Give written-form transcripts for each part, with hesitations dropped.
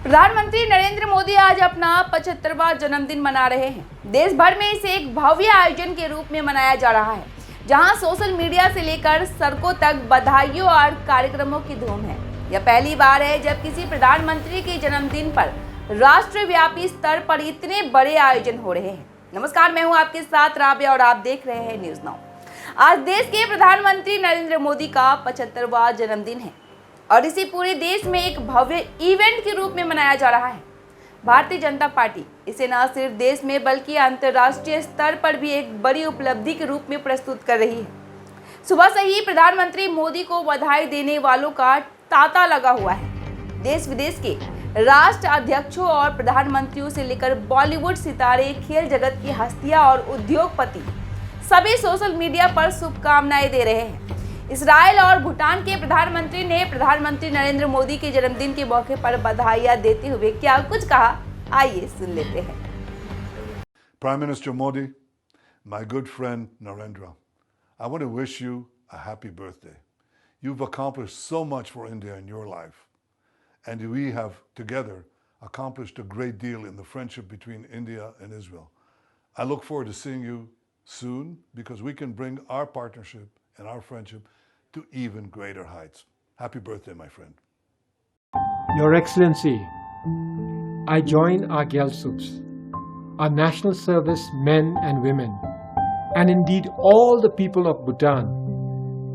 प्रधानमंत्री नरेंद्र मोदी आज अपना 75वां जन्मदिन मना रहे हैं। देश भर में इसे एक भव्य आयोजन के रूप में मनाया जा रहा है, जहां सोशल मीडिया से लेकर सड़कों तक बधाइयों और कार्यक्रमों की धूम है। यह पहली बार है जब किसी प्रधानमंत्री के जन्मदिन पर राष्ट्रव्यापी स्तर पर इतने बड़े आयोजन हो रहे हैं। नमस्कार, मैं हूं आपके साथ राबिया और आप देख रहे हैं न्यूज़ नाउ। आज देश के प्रधानमंत्री नरेंद्र मोदी का 75वां जन्मदिन है और इसे पूरे देश में एक भव्य इवेंट के रूप में मनाया जा रहा है। भारतीय जनता पार्टी इसे न सिर्फ देश में बल्कि अंतर्राष्ट्रीय स्तर पर भी एक बड़ी उपलब्धि के रूप में प्रस्तुत कर रही है। सुबह से ही प्रधानमंत्री मोदी को बधाई देने वालों का तांता लगा हुआ है। देश विदेश के राष्ट्र अध्यक्षों और प्रधानमंत्रियों से लेकर बॉलीवुड सितारे, खेल जगत की हस्तियां और उद्योगपति सभी सोशल मीडिया पर शुभकामनाएं दे रहे हैं। इजराइल और भूटान के प्रधानमंत्री ने प्रधानमंत्री नरेंद्र मोदी के जन्मदिन के मौके पर बधाइयां देते हुए क्या कुछ कहा, आइए सुन लेते हैं। Prime Minister Modi, my good friend Narendra, I want to wish you a happy birthday. You've accomplished so much for India in your life, and we have together accomplished a great deal in the friendship between India and Israel. I look forward to seeing you soon because we can bring our partnership and our friendship to even greater heights. Happy birthday, my friend. Your Excellency, I join our Gyalsups, our national service men and women, and indeed all the people of Bhutan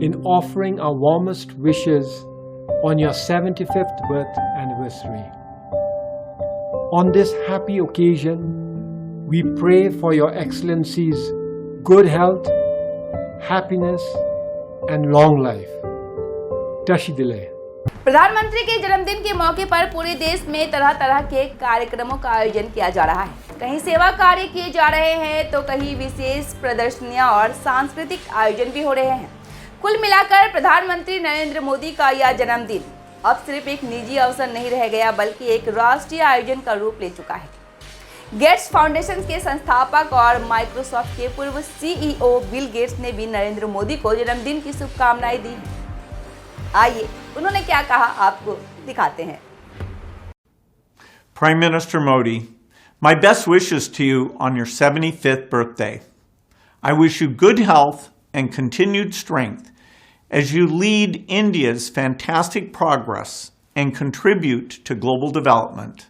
in offering our warmest wishes on your 75th birth anniversary. On this happy occasion, we pray for Your Excellency's good health, happiness, and long life. Tashi Dile. प्रधानमंत्री के जन्मदिन के मौके पर पूरे देश में तरह तरह के कार्यक्रमों का आयोजन किया जा रहा है। कहीं सेवा कार्य किए जा रहे हैं तो कहीं विशेष प्रदर्शनियां और सांस्कृतिक आयोजन भी हो रहे हैं। कुल मिलाकर प्रधानमंत्री नरेंद्र मोदी का यह जन्मदिन अब सिर्फ एक निजी अवसर नहीं रह गया बल्कि एक राष्ट्रीय आयोजन का रूप ले चुका है। गेट्स फाउंडेशन के संस्थापक और माइक्रोसॉफ्ट के पूर्व CEO बिल गेट्स ने भी नरेंद्र मोदी को जन्मदिन की शुभकामनाएं दी। आइए उन्होंने क्या कहा, आपको दिखाते हैं। Prime Minister Modi, my best wishes to you on your 75th birthday. I wish you good health and continued strength as you lead India's fantastic progress and contribute to global development.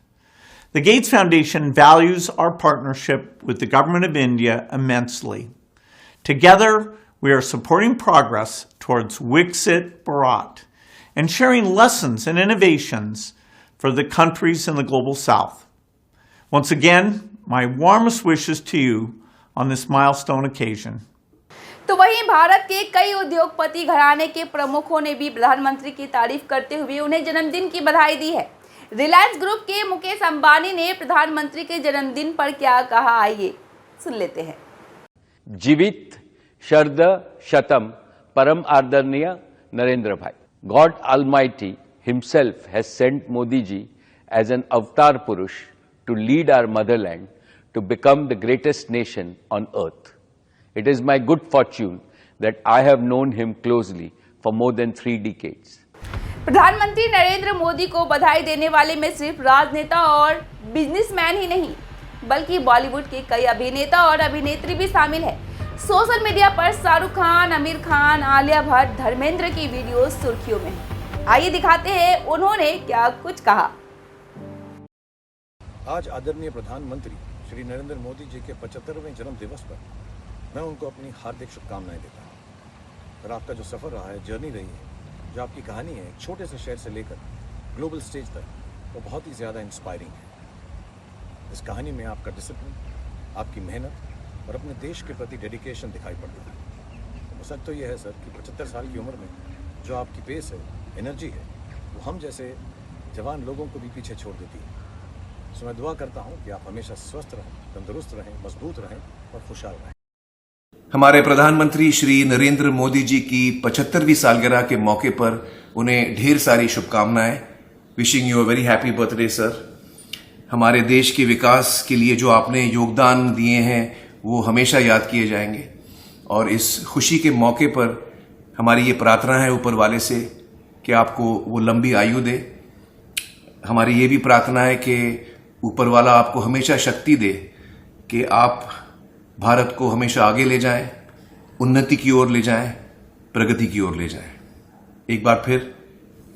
The Gates Foundation values our partnership with the Government of India immensely. Together, we are supporting progress towards Viksit Bharat and sharing lessons and innovations for the countries in the Global South. Once again, my warmest wishes to you on this milestone occasion. तो वहीं भारत के कई उद्योगपति घराने के प्रमुखों ने भी प्रधानमंत्री की तारीफ करते हुए उन्हें जन्मदिन की बधाई दी है। रिलायंस ग्रुप के मुकेश अंबानी ने प्रधानमंत्री के जन्मदिन पर क्या कहा, आइए सुन लेते हैं। जीवित शरद शतम परम आदरणीय नरेंद्र भाई, God Almighty Himself has sent Modi ji as an avatar Purush to lead our motherland to become the greatest nation on earth. It is my good fortune that I have known him closely for more than 3 decades. प्रधानमंत्री नरेंद्र मोदी को बधाई देने वाले में सिर्फ राजनेता और businessman ही नहीं बल्कि बॉलीवुड के कई अभिनेता और अभिनेत्री भी शामिल है। सोशल मीडिया पर शाहरुख खान, आमिर खान, आलिया भट्ट, धर्मेंद्र की वीडियो सुर्खियों में है। आइए दिखाते हैं उन्होंने क्या कुछ कहा। आज आदरणीय प्रधानमंत्री श्री नरेंद्र मोदी जी के 75वें जन्म दिवस पर मैं उनको अपनी हार्दिक शुभकामनाएं देता हूँ। और आपका जो सफ़र रहा है, जर्नी रही है, जो आपकी कहानी है, एक छोटे से शहर से लेकर ग्लोबल स्टेज तक, वो बहुत ही ज़्यादा इंस्पायरिंग है। इस कहानी में आपका डिसिप्लिन, आपकी मेहनत और अपने देश के प्रति डेडिकेशन दिखाई पड़ता है। तो सच तो ये है सर कि 75 साल की उम्र में जो आपकी पेस है, एनर्जी है, वो हम जैसे जवान लोगों को भी पीछे छोड़ देती है। सो मैं दुआ करता हूँ कि आप हमेशा स्वस्थ रहें, तंदुरुस्त रहें, मजबूत रहें और खुशहाल रहें। हमारे प्रधानमंत्री श्री नरेंद्र मोदी जी की 75वीं सालगिरह के मौके पर उन्हें ढेर सारी शुभकामनाएं। Wishing you a very happy birthday sir. हमारे देश के विकास के लिए जो आपने योगदान दिए हैं वो हमेशा याद किए जाएंगे और इस खुशी के मौके पर हमारी ये प्रार्थना है ऊपर वाले से कि आपको वो लंबी आयु दे हमारी ये भी प्रार्थना है कि ऊपर वाला आपको हमेशा शक्ति दे कि आप भारत को हमेशा आगे ले जाएं, उन्नति की ओर ले जाएं, प्रगति की ओर ले जाएं। एक बार फिर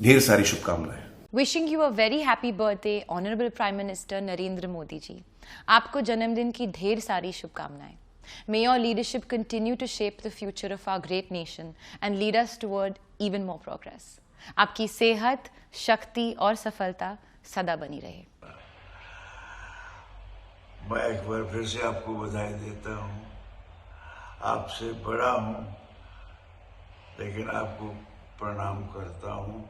ढेर सारी शुभकामनाएं। Wishing you a very happy birthday honourable prime minister Narendra Modi ji. आपको जन्मदिन की ढेर सारी शुभकामनाएं। May your leadership continue to shape the future of our great nation and lead us toward even more progress. आपकी सेहत, शक्ति और सफलता सदा बनी रहे। मैं एक बार फिर से आपको बधाई देता हूँ। आपसे बड़ा हूँ, लेकिन आपको प्रणाम करता हूँ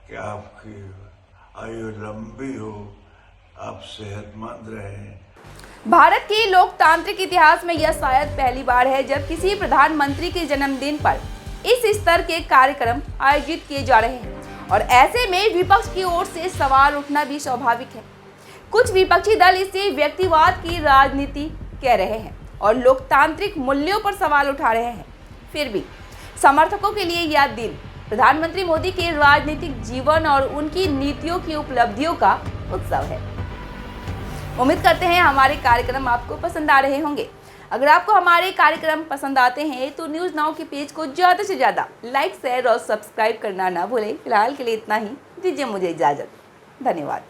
कि आपकी आयु लंबी हो, आप सेहतमंद रहें। भारत के लोकतांत्रिक इतिहास में यह शायद पहली बार है जब किसी प्रधानमंत्री के जन्मदिन पर इस स्तर के कार्यक्रम आयोजित किए जा रहे हैं और ऐसे में विपक्ष की ओर से सवाल उठना भी स्वाभाविक है। कुछ विपक्षी दल इसे व्यक्तिवाद की राजनीति कह रहे हैं और लोकतांत्रिक मूल्यों पर सवाल उठा रहे हैं। फिर भी समर्थकों के लिए यह दिन प्रधानमंत्री मोदी के राजनीतिक जीवन और उनकी नीतियों की उपलब्धियों का उत्सव है। उम्मीद करते हैं हमारे कार्यक्रम आपको पसंद आ रहे होंगे। अगर आपको हमारे कार्यक्रम पसंद आते हैं तो न्यूज़ नाउ के पेज को ज़्यादा से ज़्यादा लाइक, शेयर और सब्सक्राइब करना ना भूलें। फिलहाल के लिए इतना ही, दीजिए मुझे इजाज़त। धन्यवाद।